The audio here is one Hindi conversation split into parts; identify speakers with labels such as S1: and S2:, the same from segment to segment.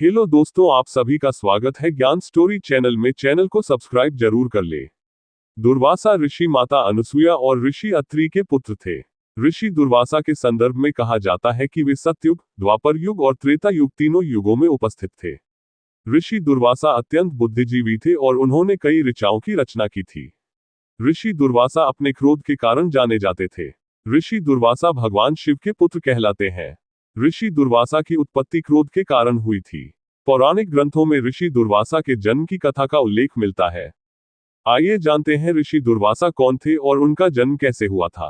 S1: हेलो दोस्तों, आप सभी का स्वागत है ज्ञान स्टोरी चैनल में। चैनल को सब्सक्राइब जरूर कर ले। दुर्वासा ऋषि माता अनसुया और ऋषि अत्रि के पुत्र थे। ऋषि दुर्वासा के संदर्भ में कहा जाता है कि वे सतयुग, द्वापर युग और त्रेता युग तीनों युगों में उपस्थित थे। ऋषि दुर्वासा अत्यंत बुद्धिजीवी थे और उन्होंने कई ऋचाओं की रचना की थी। ऋषि दुर्वासा अपने क्रोध के कारण जाने जाते थे। ऋषि दुर्वासा भगवान शिव के पुत्र कहलाते हैं। ऋषि दुर्वासा की उत्पत्ति क्रोध के कारण हुई थी। पौराणिक ग्रंथों में ऋषि दुर्वासा के जन्म की कथा का उल्लेख मिलता है। आइए जानते हैं ऋषि दुर्वासा कौन थे और उनका जन्म कैसे हुआ था।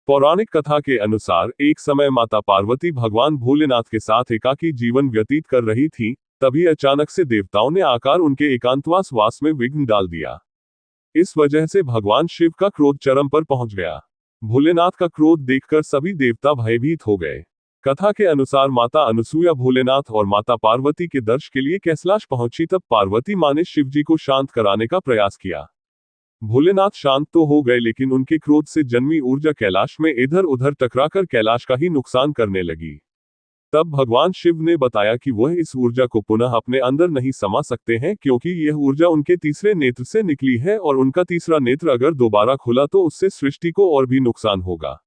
S1: पौराणिक कथा के अनुसार एक समय माता पार्वती भगवान भोलेनाथ के साथ एकाकी जीवन व्यतीत कर रही थी, तभी अचानक से देवताओं ने आकर उनके एकांतवास वास में विघ्न डाल दिया। इस वजह से भगवान शिव का क्रोध चरम पर पहुंच गया। भोलेनाथ का क्रोध देखकर सभी देवता भयभीत हो गए। कथा के अनुसार माता अनसुया भोलेनाथ और माता पार्वती के दर्श के लिए कैलाश पहुंची, तब पार्वती मां ने शिवजी को शांत कराने का प्रयास किया। भोलेनाथ शांत तो हो गए, लेकिन उनके क्रोध से जन्मी ऊर्जा कैलाश में इधर उधर टकराकर कैलाश का ही नुकसान करने लगी। तब भगवान शिव ने बताया कि वह इस ऊर्जा को पुनः अपने अंदर नहीं समा सकते हैं, क्योंकि यह ऊर्जा उनके तीसरे नेत्र से निकली है और उनका तीसरा नेत्र अगर दोबारा खुला तो उससे सृष्टि को और भी नुकसान होगा।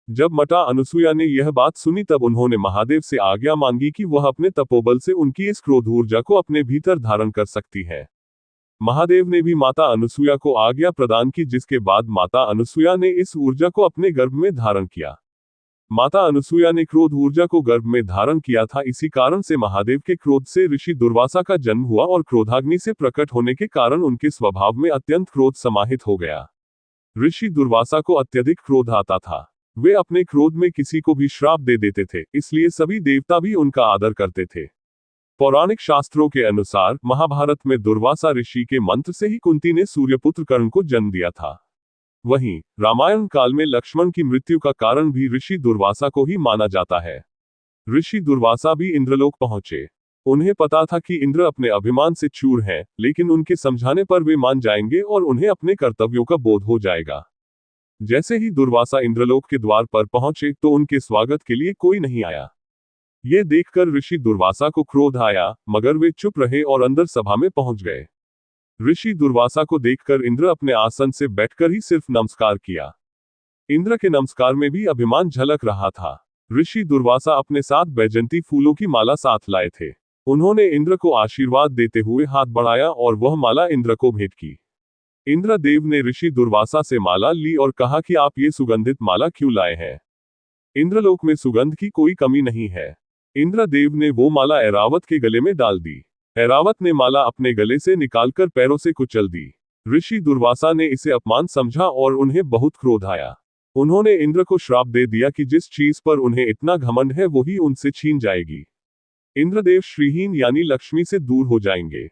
S1: जब माता अनसुया ने यह बात सुनी, तब उन्होंने महादेव से आज्ञा मांगी कि वह अपने तपोबल से उनकी इस क्रोध ऊर्जा को अपने भीतर धारण कर सकती है। महादेव ने भी माता अनसुया को आज्ञा प्रदान की, जिसके बाद माता अनसुया ने इस ऊर्जा को अपने गर्भ में धारण किया। माता अनसुया ने क्रोध ऊर्जा को गर्भ में धारण किया था। इसी कारण से महादेव के क्रोध से ऋषि दुर्वासा का जन्म हुआ और क्रोधाग्नि से प्रकट होने के कारण उनके स्वभाव में अत्यंत क्रोध समाहित हो गया। ऋषि दुर्वासा को अत्यधिक क्रोध आता था। वे अपने क्रोध में किसी को भी श्राप दे देते थे, इसलिए सभी देवता भी उनका आदर करते थे। पौराणिक शास्त्रों के अनुसार महाभारत में दुर्वासा ऋषि के मंत्र से ही कुंती ने सूर्यपुत्र कर्ण को जन्म दिया था। वहीं रामायण काल में लक्ष्मण की मृत्यु का कारण भी ऋषि दुर्वासा को ही माना जाता है। ऋषि दुर्वासा भी इंद्रलोक पहुंचे। उन्हें पता था कि इंद्र अपने अभिमान से चूर हैं, लेकिन उनके समझाने पर वे मान जाएंगे और उन्हें अपने कर्तव्यों का बोध हो जाएगा। जैसे ही दुर्वासा इंद्रलोक के द्वार पर पहुंचे तो उनके स्वागत के लिए कोई नहीं आया। ये देखकर ऋषि दुर्वासा को क्रोध आया, मगर वे चुप रहे और अंदर सभा में पहुंच गए। ऋषि दुर्वासा को देखकर इंद्र अपने आसन से बैठकर ही सिर्फ नमस्कार किया। इंद्र के नमस्कार में भी अभिमान झलक रहा था। ऋषि दुर्वासा अपने साथ बैजंती फूलों की माला साथ लाए थे। उन्होंने इंद्र को आशीर्वाद देते हुए हाथ बढ़ाया और वह माला इंद्र को भेंट की। इंद्रदेव ने ऋषि दुर्वासा से माला ली और कहा कि आप ये सुगंधित माला क्यों लाए हैं? इंद्रलोक में सुगंध की कोई कमी नहीं है। इंद्रदेव ने वो माला ऐरावत के गले में डाल दी। ऐरावत ने माला अपने गले से निकालकर पैरों से कुचल दी। ऋषि दुर्वासा ने इसे अपमान समझा और उन्हें बहुत क्रोध आया। उन्होंने इंद्र को श्राप दे दिया कि जिस चीज पर उन्हें इतना घमंड है वही उनसे छीन जाएगी। इंद्रदेव श्रीहीन यानी लक्ष्मी से दूर हो जाएंगे।